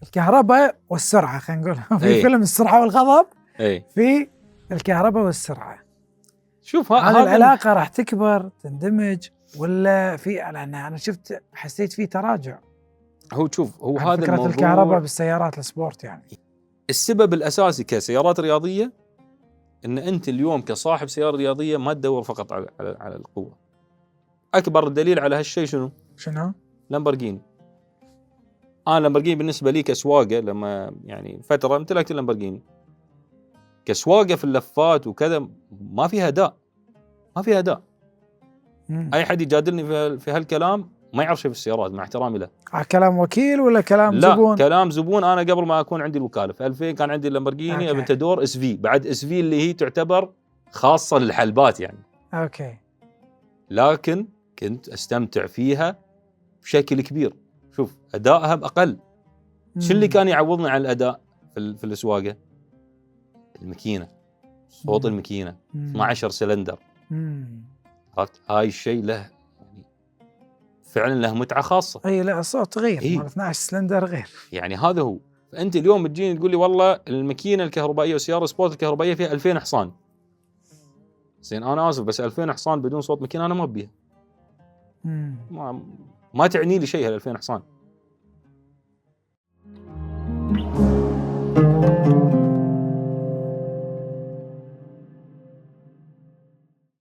الكهرباء والسرعة، خلينا نقول في إيه. فيلم السرعة والغضب، اي في الكهرباء والسرعة. شوف هذه هذا العلاقة راح تكبر تندمج ولا في؟ لأن أنا حسيت فيه تراجع هو شوف هو عن هذا فكرة الموضوع. الكهرباء بالسيارات السبورت يعني. السبب الاساسي كسيارات رياضيه ان انت اليوم كصاحب سياره رياضيه ما تدور فقط على القوه. اكبر دليل على هالشيء شنو؟ لامبورجيني. انا لامبورجيني بالنسبه لي كسواقه، لما يعني فتره امتلكت اللامبورجيني كسواقه في اللفات وكذا، ما فيها اداء، ما فيها اداء. اي حد يجادلني في هالكلام ما يعرف شيء في السيارات، مع احترامي له. كلام وكيل ولا كلام لا زبون؟ كلام زبون. انا قبل ما اكون عندي الوكاله في 2000 كان عندي اللامبورجيني افنتادور اس في، بعد اس في اللي هي تعتبر خاصه للحلبات يعني. اوكي. لكن كنت استمتع فيها بشكل كبير. شوف ادائها باقل. شو اللي كان يعوضني عن الاداء في السواقه؟ الماكينه، صوت الماكينه 12 سلندر. عرفت هاي الشيء له يعني فعلا له متعه خاصه. اي لا الصوت غير، إيه؟ مال 12 سلندر غير يعني هذا هو. فانت اليوم تجيني تقول لي والله الماكينه الكهربائيه والسياره سبورت الكهربائيه فيها 2000 حصان. زين انا اسف بس 2000 حصان بدون صوت ماكينه انا ما ابيها. ما تعني لي شيء هال 2000 حصان.